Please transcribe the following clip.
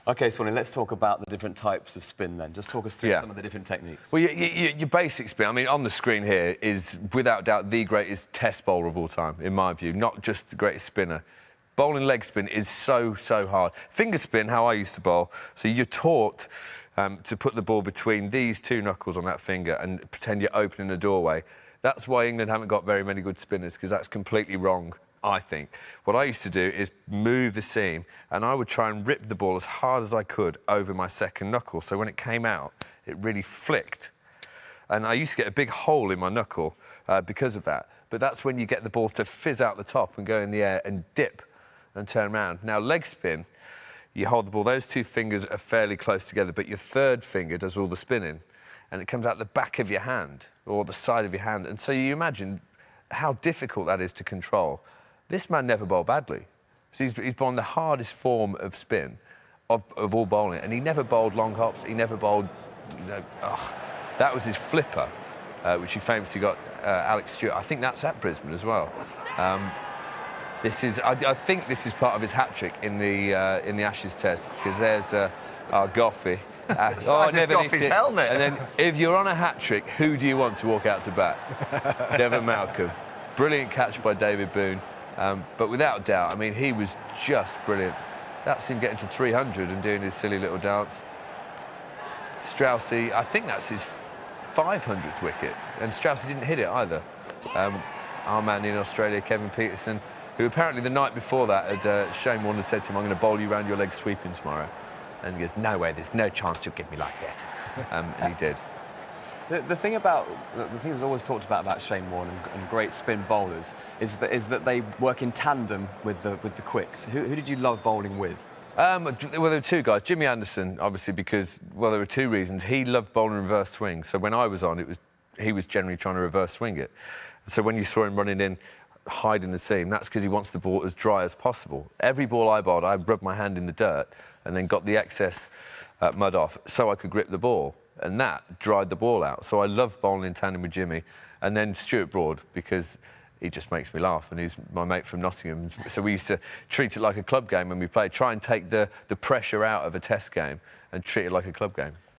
OK, Swann, let's talk about the different types of spin then. Just talk us through some of the different techniques. Well, your basic spin, I mean, on the screen here is, without doubt, the greatest test bowler of all time, in my view, not just the greatest spinner. Bowling leg spin is so hard. Finger spin, how I used to bowl, so you're taught to put the ball between these two knuckles on that finger and pretend you're opening a doorway. That's why England haven't got very many good spinners, because that's completely wrong, I think. What I used to do is move the seam, and I would try and rip the ball as hard as I could over my second knuckle, so when it came out, it really flicked. And I used to get a big hole in my knuckle because of that. But that's when you get the ball to fizz out the top and go in the air and dip and turn around. Now, leg spin, you hold the ball, those two fingers are fairly close together, but your third finger does all the spinning, and it comes out the back of your hand, or the side of your hand. And so you imagine how difficult that is to control. This man never bowled badly. So he's bowled the hardest form of spin of all bowling, and he never bowled long hops, he never bowled, that was his flipper, which he famously got Alex Stewart. I think that's at Brisbane as well. I think this is part of his hat-trick in the Ashes Test, because there's our Goffey. Never Goffey's helmet. And then, if you're on a hat-trick, who do you want to walk out to bat? Devon Malcolm. Brilliant catch by David Boone. But without doubt, I mean, he was just brilliant. That's him getting to 300 and doing his silly little dance. Straussy, I think that's his 500th wicket, and Straussy didn't hit it either. Our man in Australia, Kevin Peterson, who apparently the night before that Shane Warne said to him, "I'm going to bowl you round your leg sweeping tomorrow." And he goes, "No way, there's no chance you'll get me like that." And he did. The thing that's always talked about Shane Warne and great spin bowlers is that they work in tandem with the quicks. Who did you love bowling with? Well, there were two guys. Jimmy Anderson, obviously, because, well, there were two reasons. He loved bowling reverse swing, so when I was on, he was generally trying to reverse swing it. So when you saw him running in, hiding the seam, that's because he wants the ball as dry as possible. Every ball I bowled, I rubbed my hand in the dirt and then got the excess mud off so I could grip the ball, and that dried the ball out. So I loved bowling in tandem with Jimmy. And then Stuart Broad, because he just makes me laugh, and he's my mate from Nottingham. So we used to treat it like a club game when we played, try and take the pressure out of a test game and treat it like a club game.